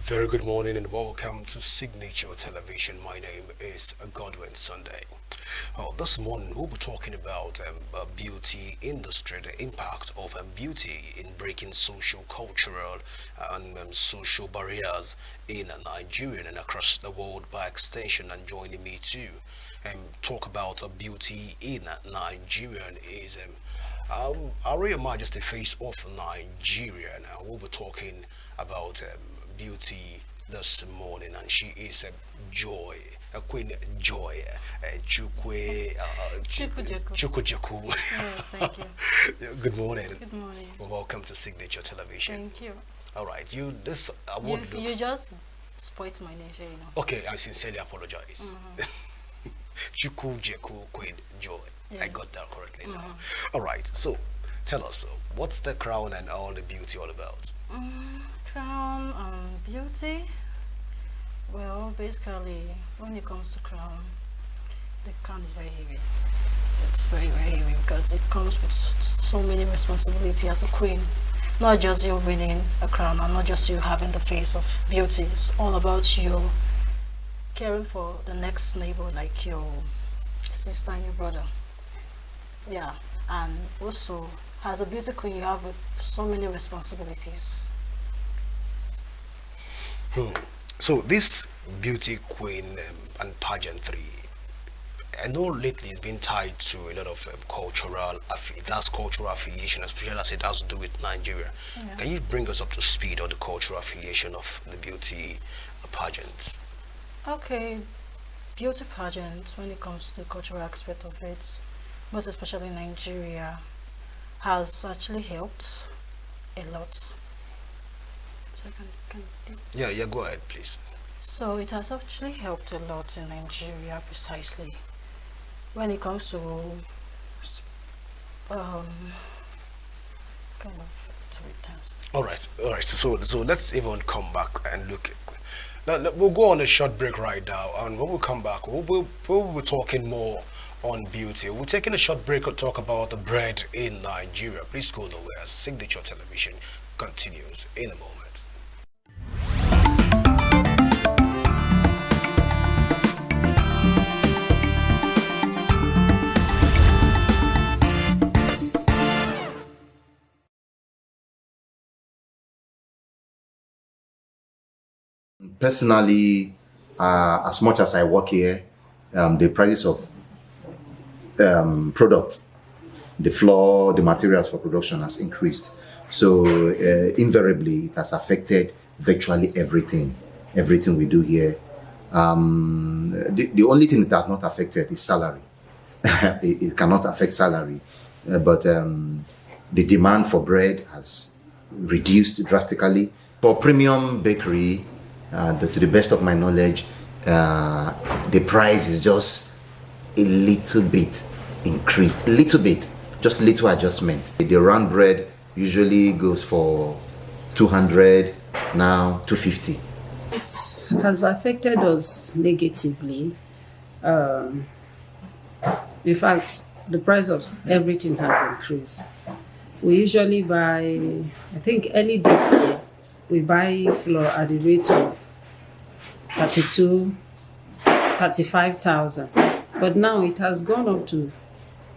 Very good morning and welcome to Signature Television. My name is Godwin Sunday. This morning we'll be talking about beauty industry, the impact of beauty in breaking social, cultural, and social barriers in Nigeria and across the world by extension. And joining me to talk about beauty in Nigeria is Our Royal Majesty Face of Nigeria. Now we'll be talking about beauty this morning, and she is a joy, a queen joy, Chukwe, Chiku Jeku. Chukujaku. Yes, thank you. Good morning. Good morning. Well, welcome to Signature Television. Thank you. All right, you this award You looks just spoilt my name. okay. I sincerely apologize. Chukujaku Queen Joy. I got Yes. that correctly now. All right, so tell us, what's the crown and all the beauty all about? Crown beauty. Well, basically, when it comes to crown, the crown is very heavy. It's very, very heavy because it comes with so many responsibility as a queen. Not just you winning a crown and not just you having the face of beauty. It's all about you caring for the next neighbor, like your sister and your brother. Yeah, and also as a beauty queen, you have so many responsibilities. So this beauty queen and pageantry, I know lately it's been tied to a lot of it has cultural affiliation, especially as it has to do with Nigeria. Yeah. Can you bring us up to speed on the cultural affiliation of the beauty pageants? Okay, beauty pageant, when it comes to the cultural aspect of it, most especially Nigeria, has actually helped a lot. So, Yeah, go ahead, please. so it has actually helped a lot in Nigeria precisely when it comes to um, kind of test. All right. So let's even come back and look. We'll go on a short break right now, and when we come back, we'll be talking more on beauty. We're taking a short break to talk about the bread in Nigeria. Please go nowhere. Signature Television continues in a moment. Personally, as much as I work here, the prices of product, the floor, the materials for production has increased. So invariably, it has affected virtually everything we do here. The only thing it has not affected is salary. It cannot affect salary, but the demand for bread has reduced drastically. For premium bakery, to the best of my knowledge, the price is just a little bit increased, a little bit, just little adjustment. The round bread usually goes for 200, now 250. It has affected us negatively. In fact, the price of everything has increased. We usually buy, I think early this year, we buy flour at the rate of 32, 35,000. But now it has gone up to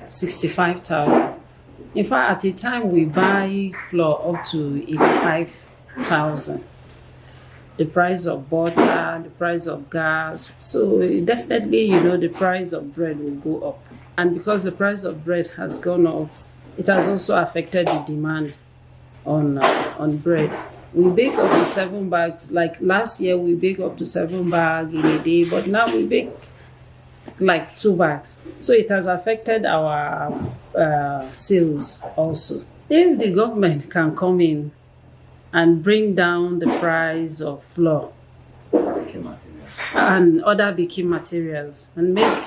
65,000. In fact, at a time we buy flour up to 85,000. The price of butter, the price of gas. So definitely, the price of bread will go up. And because the price of bread has gone up, it has also affected the demand on bread. We bake up to 7 bags. Like last year, we bake up to 7 bags in a day, but now we bake like 2 bags. So it has affected our sales also. If the government can come in and bring down the price of flour and other baking materials and make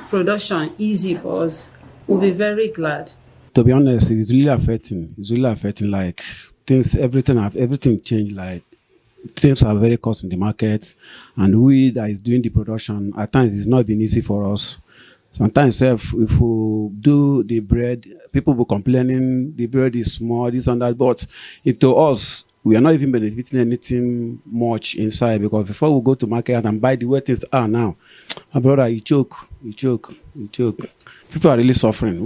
production easy for us, we'll be very glad. To be honest, it's really affecting. It's really affecting. Like things, everything changed. Like things are very cost in the market, and we that is doing the production at times it's not been easy for us. Sometimes if we do the bread, people will complaining the bread is small, this and that. But to us, we are not even benefiting anything much inside, because before we go to market and buy the way things are now, my brother, you choke. People are really suffering.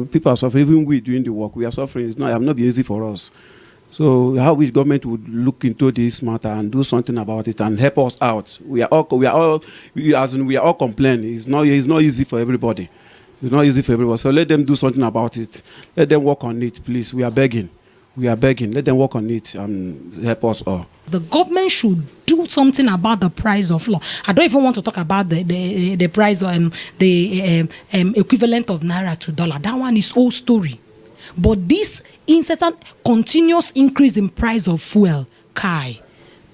People are suffering. Even we doing the work, we are suffering. It have not been easy for us. So how which government would look into this matter and do something about it and help us out? We are all complaining. It's not easy for everybody. It's not easy for everybody. So let them do something about it. Let them work on it, please. We are begging. Let them work on it and help us all. The government should do something about the price of flour. I don't even want to talk about the price of the equivalent of naira to dollar. That one is old story. But this incessant, continuous increase in price of fuel, Kai,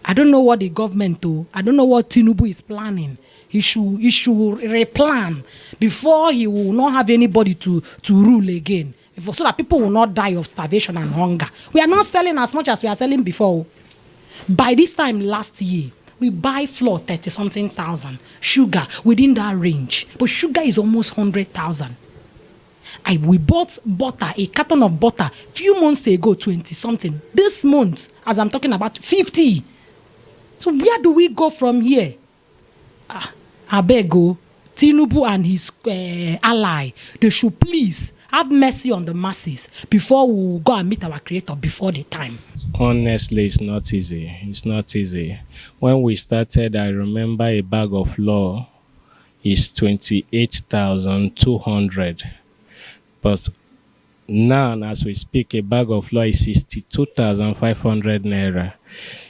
I don't know what the government do. I don't know what Tinubu is planning. He should replan before he will not have anybody to rule again, so that people will not die of starvation and hunger. We are not selling as much as we are selling before. By this time last year, we buy flour 30-something thousand, sugar within that range, but sugar is almost 100,000. We bought butter, a carton of butter, few months ago, 20-something. This month, as I'm talking about, 50. So where do we go from here? I beg you, Tinubu and his ally, they should please have mercy on the masses before we go and meet our Creator before the time. Honestly, it's not easy. It's not easy. When we started, I remember a bag of flour is 28,200. But now, as we speak, a bag of flour is 62,500 naira.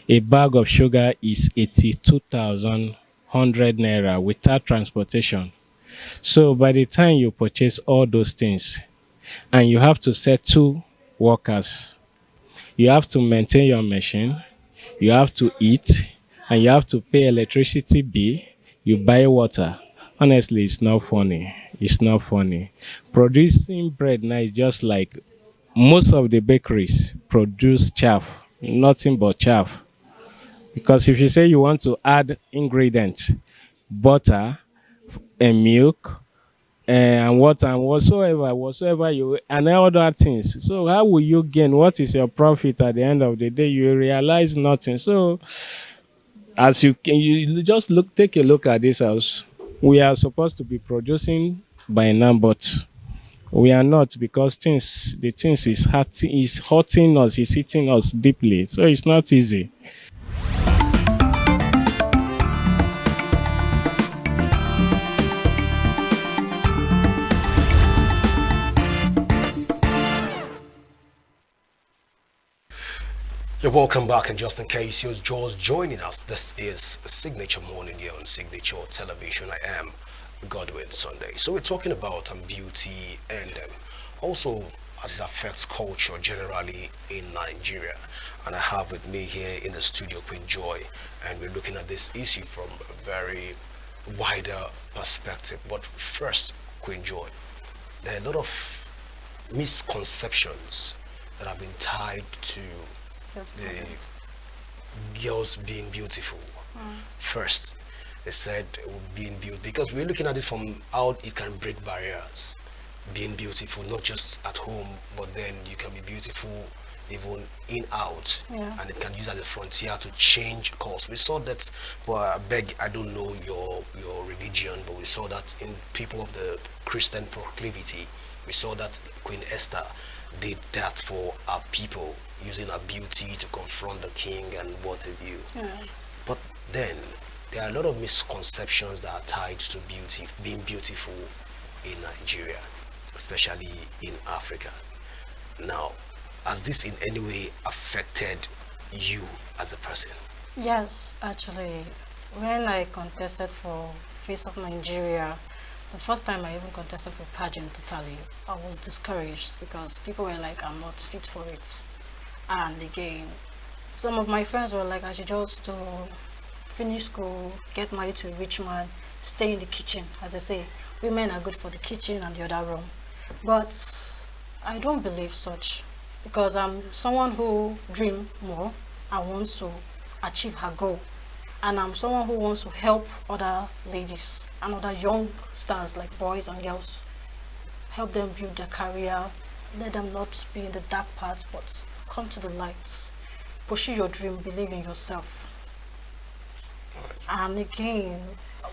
A bag of sugar is 82,100 naira without transportation. So by the time you purchase all those things, and you have to set 2 workers, you have to maintain your machine, you have to eat, and you have to pay electricity bill, you buy water. Honestly, it's not funny. It's not funny. Producing bread now is just like most of the bakeries produce chaff, nothing but chaff. Because if you say you want to add ingredients, butter and milk and water and whatsoever you and other things, so how will you gain? What is your profit at the end of the day? You realize nothing. So as you just take a look at this house. We are supposed to be producing by now, but we are not, because the things is hurting us, is hitting us deeply. So it's not easy. You're welcome back, and just in case you're just joining us, this is Signature Morning here on Signature Television. I am Godwin Sunday. So we're talking about beauty and also as it affects culture generally in Nigeria. And I have with me here in the studio Queen Joy, and we're looking at this issue from a very wider perspective. But first, Queen Joy, there are a lot of misconceptions that have been tied to the girls being beautiful. First, they said being beautiful, because we're looking at it from how it can break barriers. Being beautiful, not just at home, but then you can be beautiful even in out, and it can use as a frontier to change course. We saw that for I don't know your religion, but we saw that in people of the Christian proclivity. We saw that Queen Esther did that for our people, using her beauty to confront the king and what have you. But then there are a lot of misconceptions that are tied to beauty, being beautiful in Nigeria, especially in Africa. Now, has this in any way affected you as a person? Yes, actually, when I contested for Face of Nigeria, the first time I even contested for pageant, totally, I was discouraged because people were like, I'm not fit for it. And again, some of my friends were like, I should just finish school, get married to a rich man, stay in the kitchen. As I say, women are good for the kitchen and the other room. But I don't believe such, because I'm someone who dreams more and wants to achieve her goal. and I'm someone who wants to help other ladies and other young stars like boys and girls, help them build their career, let them not be in the dark parts but come to the lights, pursue your dream, believe in yourself. And again,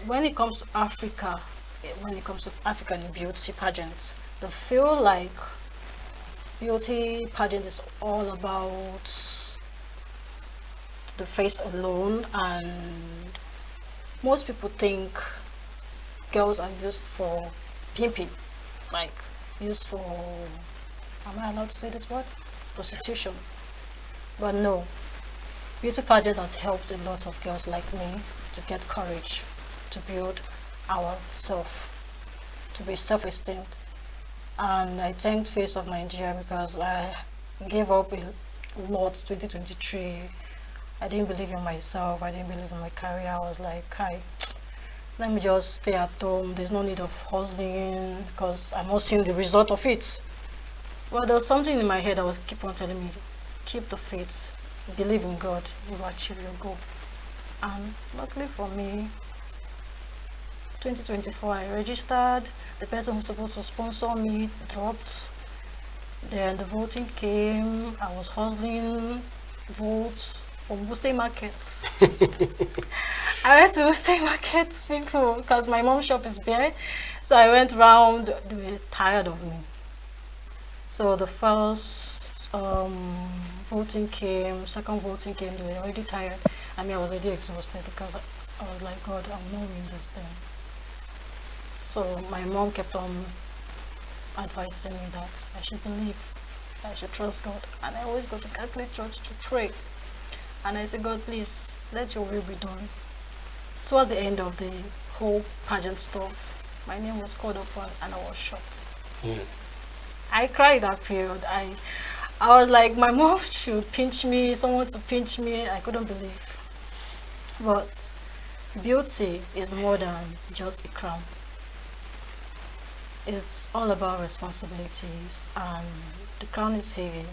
when it comes to Africa, when it comes to African beauty pageants, they feel like beauty pageant is all about the face alone, and most people think girls are used for pimping, like used for, am I allowed to say this word? Prostitution. But no, beauty pageant has helped a lot of girls like me to get courage, to build ourselves, to be self-esteemed. And I thanked Face of Nigeria because I gave up a lot 2023. I didn't believe in myself, I didn't believe in my career. I was like, hi, let me just stay at home. There's no need of hustling because I'm not seeing the result of it. But there was something in my head that was keep on telling me, keep the faith, believe in God, you will achieve your goal. And luckily for me, 2024 I registered. The person who's supposed to sponsor me dropped. Then the voting came. I was hustling votes from Wuse Market. I went to Wuse Market, people, because my mom's shop is there. So I went around. They were tired of me. So the first voting came, second voting came. They were already tired. I mean, I was already exhausted because I was like, God, I'm not doing this thing. So my mom kept on advising me that I should believe, I should trust God. And I always go to Catholic church to pray. And I said, God, please, let your will be done. Towards the end of the whole pageant stuff, my name was called upon and I was shocked. I cried that period. I was like, my mom should pinch me, someone to pinch me. I couldn't believe. But beauty is more than just a crown. It's all about responsibilities, and the crown is heavy.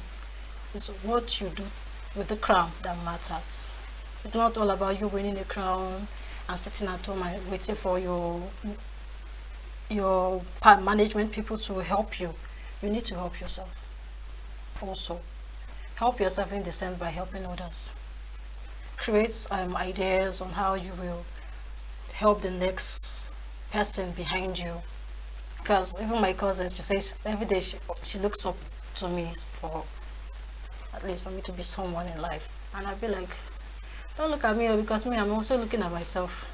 It's what you do with the crown that matters. It's not all about you winning the crown and sitting at home and waiting for your management people to help you. You need to help yourself also. Help yourself in the sense by helping others. Create ideas on how you will help the next person behind you. Because even my cousin, she says every day she looks up to me for, at least for me to be someone in life. And I'd be like, don't look at me, because me, I'm also looking at myself.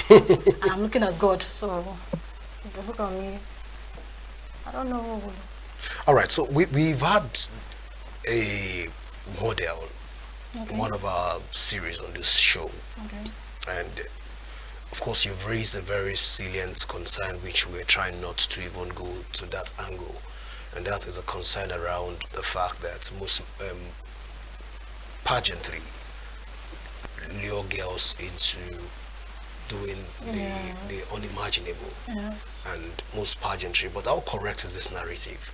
And I'm looking at God. So if you look at me, I don't know. All right, so we've had a model, Okay. one of our series on this show, Okay. and of course you've raised a very salient concern which we're trying not to even go to that angle, and that is a concern around the fact that most pageantry lure girls into doing the unimaginable. Yeah. And most pageantry, but how correct is this narrative?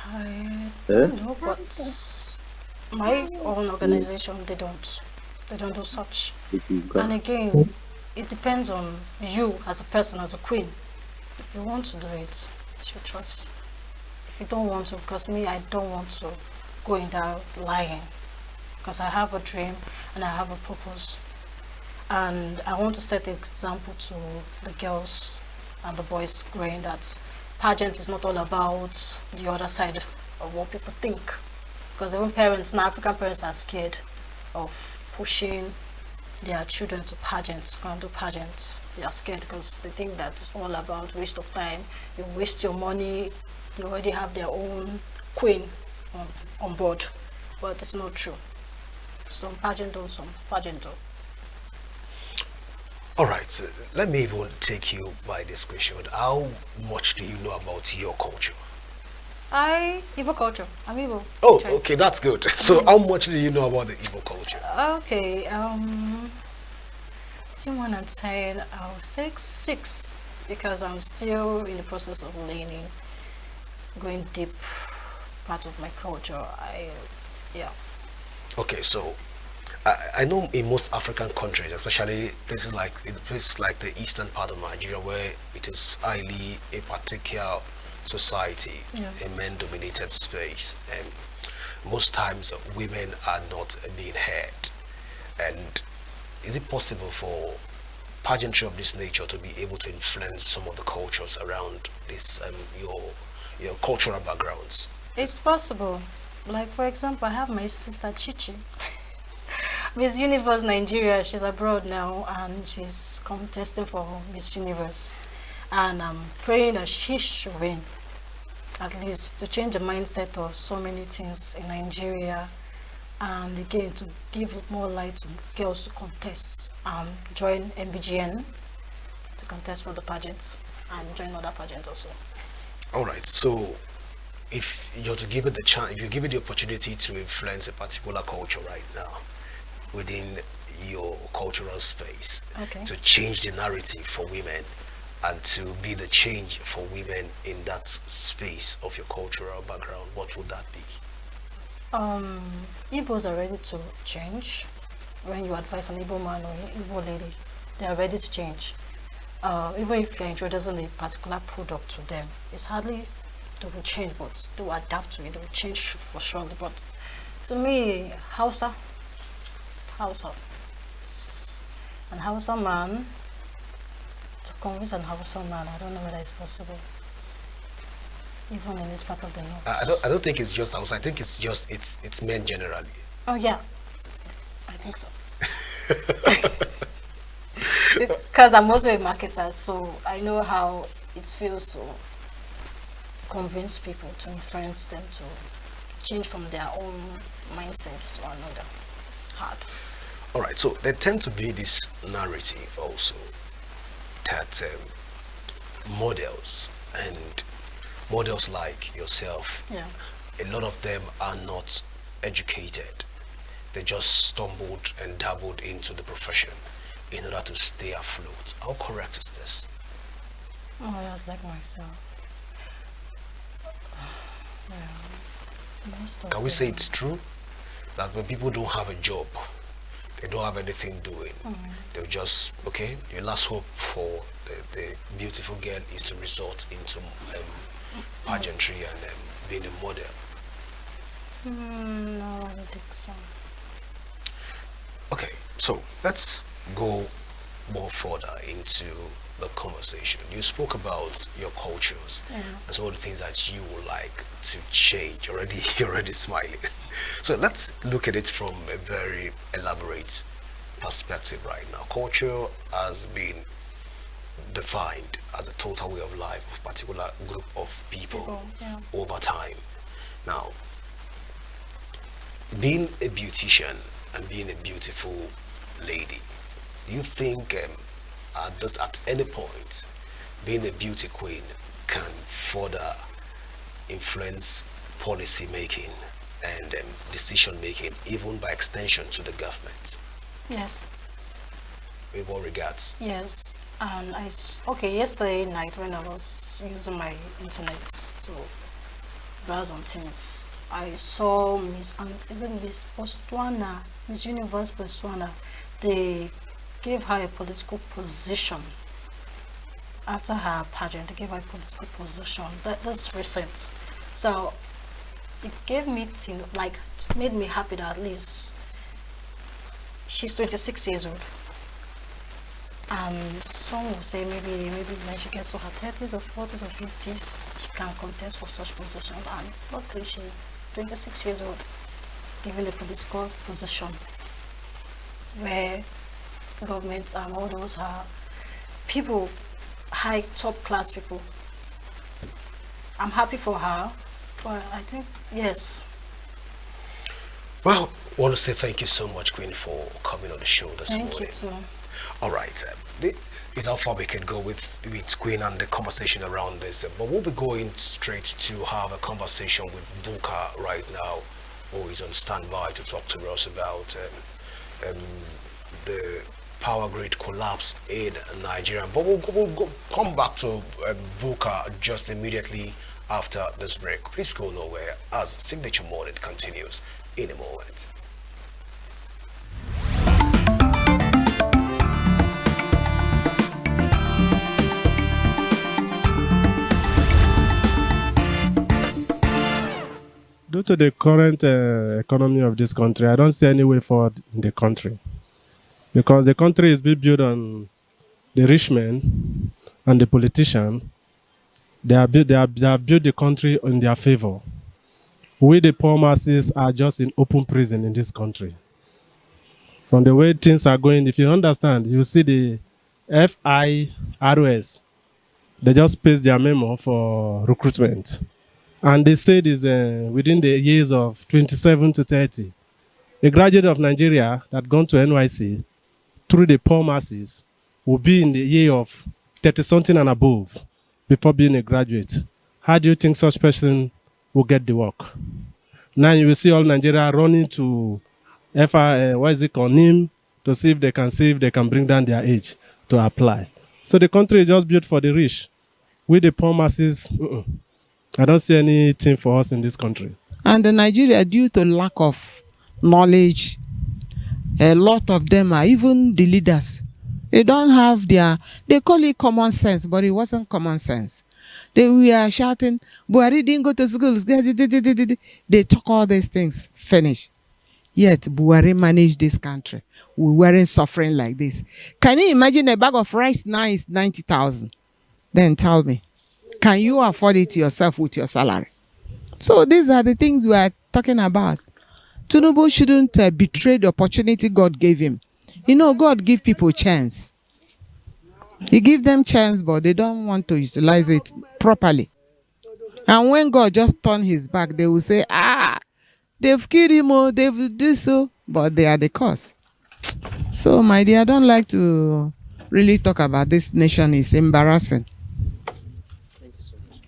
I don't know, but my own organization, they don't do such. And again, it depends on you as a person, as a queen. If you want to do it, it's your choice. If you don't want to, because me, I don't want to go in there lying, because I have a dream and I have a purpose, and I want to set the example to the girls and the boys growing that pageant is not all about the other side of what people think. Because even parents, now African parents, are scared of pushing their children to pageants, go and do pageants. They are scared because they think that it's all about waste of time. You waste your money. They already have their own queen on board, but it's not true. Some pageant do, some pageant do. All right, let me even take you by this question. How much do you know about your culture? Igbo culture. I'm Igbo. Oh, Actually. okay, that's good. So how much do you know about the Igbo culture? Okay, between 1 and 10, I'll say 6, because I'm still in the process of learning, going deep part of my culture. Yeah. Okay, so I know in most African countries, especially places like the eastern part of Nigeria, where it is highly a patriarchal society, Yeah. a men-dominated space, and most times women are not being heard. And is it possible for pageantry of this nature to be able to influence some of the cultures around this your cultural backgrounds? It's possible. Like, for example, I have my sister Chichi. Miss Universe Nigeria, she's abroad now and she's contesting for Miss Universe. And I'm praying that she should win, at least to change the mindset of so many things in Nigeria, and again to give more light to girls to contest, join MBGN to contest for the pageants and join other pageants also. All right, so if you're to give it the chance, if you give it the opportunity to influence a particular culture right now within your cultural space, Okay. to change the narrative for women and to be the change for women in that space of your cultural background, what would that be? Igbos are ready to change. When you advise an Igbo man or an Igbo lady, they are ready to change. Even if you're introducing a particular product to them, it's hardly they will change, but they will adapt to it. They will change for sure. But to me, Hausa, an Hausa man, to convince an Hausa man, I don't know whether it's possible. Even in this part of the north. I don't think it's just Hausa. I think it's men generally. Oh yeah, I think so. Because I'm also a marketer, so I know how it feels to convince people, to influence them to change from their own mindsets to another. It's hard. All right, so there tend to be this narrative also that models like yourself, Yeah. a lot of them are not educated. They just stumbled and dabbled into the profession in order to stay afloat. How correct is this? Oh, that's like myself. Yeah. Most of Can we say them- it's true that when people don't have a job, they don't have anything doing, they'll just, okay, your last hope for the beautiful girl is to resort into pageantry and being a model? No, I don't think so. Okay, so let's go more further into the conversation. You spoke about your cultures and some of the things that you would like to change. You're already smiling. So let's look at it from a very elaborate perspective right now. Culture has been defined as a total way of life of a particular group of people Yeah. over time. Now, being a beautician and being a beautiful lady, do you think at any point being a beauty queen can further influence policy making and decision making, even by extension to the government? Yes. In what regards? Yes. And okay, yesterday night when I was using my internet to browse on things, I saw Miss Botswana, Miss Universe Botswana. They gave her a political position after her pageant. They gave her a political position. That's recent. So it gave me made me happy that at least she's 26 years old. Some will say maybe when she gets to her 30s or 40s or 50s, she can contest for such position. And luckily, she's 26 years old, given the political position where governments and all those are people, high top class people. I'm happy for her, but I think yes. Well, I want to say thank you so much, Queen, for coming on the show this Thank morning. you too. All right, this is how far we can go with Queen and the conversation around this. But we'll be going straight to have a conversation with Buka right now, who is on standby to talk to us about the power grid collapse in Nigeria. But we'll come back to Buka just immediately after this break. Please go nowhere as Signature Morning continues in a moment. due to the current economy of this country, I don't see any way forward in the country. Because the country is being built on the rich men and the politician. They have built the country in their favor. We, the poor masses, are just in open prison in this country. From the way things are going, if you understand, you see the FIROS, they just paste their memo for recruitment. And they said is within the years of 27 to 30, a graduate of Nigeria that gone to NYC through the poor masses will be in the year of 30-something and above before being a graduate. How do you think such person will get the work? Now you will see all Nigeria running to NIM to see if they can bring down their age to apply. So the country is just built for the rich. We the poor masses, I don't see anything for us in this country. And in Nigeria, due to lack of knowledge, a lot of them are, even the leaders, they don't have they call it common sense, but it wasn't common sense. They were shouting, Buhari didn't go to school. They talk all these things, finish. Yet Buhari managed this country. We weren't suffering like this. Can you imagine a bag of rice now is 90,000? Then tell me, can you afford it yourself with your salary? So these are the things we are talking about. Tinubu shouldn't betray the opportunity God gave him. You know, God give people chance. He give them chance, but they don't want to utilize it properly. And when God just turn his back, they will say, they've killed him, or they've do so, but they are the cause. So, my dear, I don't like to really talk about this nation. It's embarrassing. Thank you so much.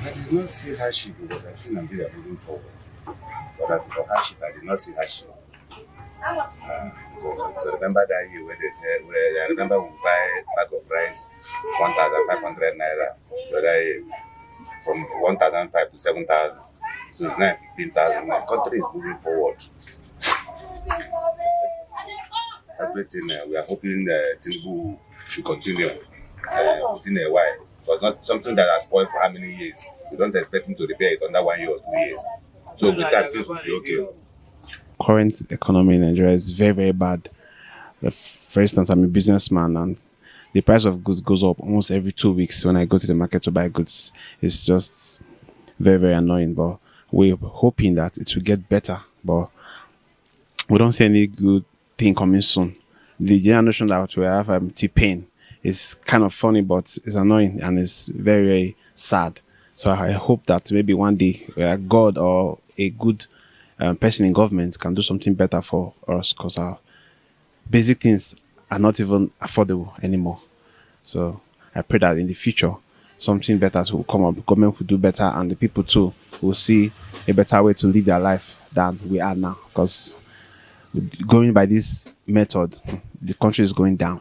I did not see hardship, but I see Nigeria moving forward. But as for hardship, I did not see hardship. Because I remember that year when they said, I remember we buy a bag of rice, 1,500 naira, the other year, from 1,500 to 7,000. So it's now 15,000. The country is moving forward. Everything we are hoping Tinubu should continue within a while. Because not something that has spoiled for how many years. We don't expect him to repair it under 1 year or 2 years. So with that, things will be okay. Current economy in Nigeria is very, very bad. For instance, I'm a businessman and the price of goods goes up almost every 2 weeks when I go to the market to buy goods. It's just very, very annoying. But we're hoping that it will get better. But we don't see any good thing coming soon. The generation that we have, T-Pain, is kind of funny, but it's annoying and it's very, very sad. So I hope that maybe one day God or a good person in government can do something better for us, because our basic things are not even affordable anymore. So I pray that in the future something better will come up, government will do better, and the people too will see a better way to live their life than we are now. Because going by this method, the country is going down.